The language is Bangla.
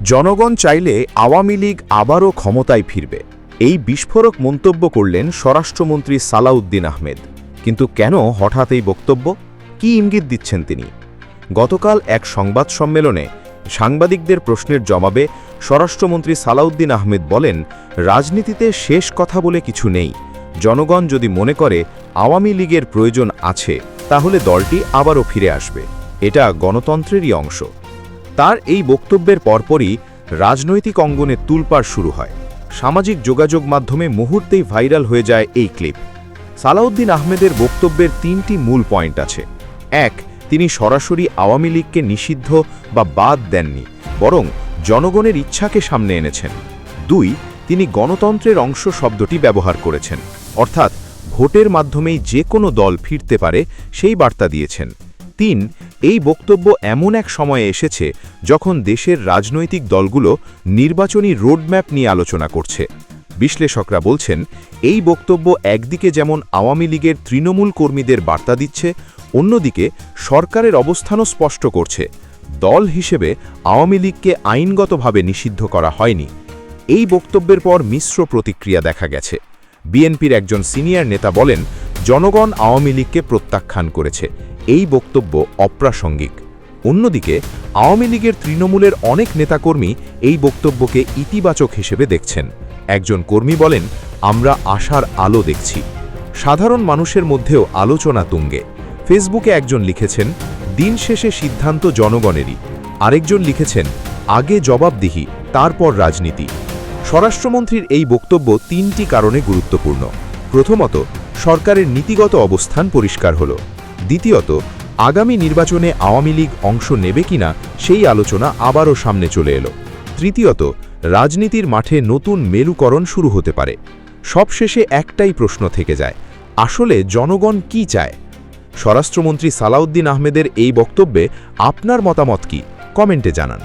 জনগণ চাইলে আওয়ামী লীগ আবারও ক্ষমতায় ফিরবে, এই বিস্ফোরক মন্তব্য করলেন স্বরাষ্ট্রমন্ত্রী সালাউদ্দিন আহমেদ। কিন্তু কেন হঠাৎ এই বক্তব্য, কি ইঙ্গিত দিচ্ছেন তিনি? গতকাল এক সংবাদ সম্মেলনে সাংবাদিকদের প্রশ্নের জবাবে স্বরাষ্ট্রমন্ত্রী সালাউদ্দিন আহমেদ বলেন, রাজনীতিতে শেষ কথা বলে কিছু নেই। জনগণ যদি মনে করে আওয়ামী লীগের প্রয়োজন আছে, তাহলে দলটি আবারও ফিরে আসবে। এটা গণতন্ত্রেরই অংশ। তার এই বক্তব্যের পরপরই রাজনৈতিক অঙ্গনে তুলপাড় শুরু হয়। সামাজিক যোগাযোগ মাধ্যমে মুহূর্তেই ভাইরাল হয়ে যায় এই ক্লিপ। সালাউদ্দিন আহমেদের বক্তব্যের তিনটি মূল পয়েন্ট আছে। এক, তিনি সরাসরি আওয়ামী লীগকে নিষিদ্ধ বা বাদ দেননি, বরং জনগণের ইচ্ছাকে সামনে এনেছেন। দুই, তিনি গণতন্ত্রের অংশ শব্দটি ব্যবহার করেছেন, অর্থাৎ ভোটের মাধ্যমেই যে কোনো দল ফিরতে পারে সেই বার্তা দিয়েছেন। তিন, এই বক্তব্য এমন এক সময়ে এসেছে যখন দেশের রাজনৈতিক দলগুলো নির্বাচনী রোডম্যাপ নিয়ে আলোচনা করছে। বিশ্লেষকরা বলছেন, এই বক্তব্য একদিকে যেমন আওয়ামী লীগের তৃণমূল কর্মীদের বার্তা দিচ্ছে, অন্যদিকে সরকারের অবস্থানও স্পষ্ট করছে, দল হিসেবে আওয়ামী লীগকে আইনগতভাবে নিষিদ্ধ করা হয়নি। এই বক্তব্যের পর মিশ্র প্রতিক্রিয়া দেখা গেছে। বিএনপির একজন সিনিয়র নেতা বলেন, জনগণ আওয়ামী লীগকে প্রত্যাখ্যান করেছে, এই বক্তব্য অপ্রাসঙ্গিক। অন্যদিকে আওয়ামী লীগের তৃণমূলের অনেক নেতাকর্মী এই বক্তব্যকে ইতিবাচক হিসেবে দেখছেন। একজন কর্মী বলেন, আমরা আশার আলো দেখছি। সাধারণ মানুষের মধ্যেও আলোচনা তুঙ্গে। ফেসবুকে একজন লিখেছেন, দিন শেষে সিদ্ধান্ত জনগণেরই। আরেকজন লিখেছেন, আগে জবাবদিহি, তারপর রাজনীতি। স্বরাষ্ট্রমন্ত্রীর এই বক্তব্য তিনটি কারণে গুরুত্বপূর্ণ। প্রথমত, সরকারের নীতিগত অবস্থান পরিষ্কার হল। দ্বিতীয়ত, আগামী নির্বাচনে আওয়ামী লীগ অংশ নেবে কিনা সেই আলোচনা আবারও সামনে চলে এলো। তৃতীয়ত, রাজনীতির মাঠে নতুন মেরুকরণ শুরু হতে পারে। সবশেষে একটাই প্রশ্ন থেকে যায়, আসলে জনগণ কি চায়? স্বরাষ্ট্রমন্ত্রী সালাউদ্দিন আহমেদের এই বক্তব্যে আপনার মতামত কি? কমেন্টে জানান।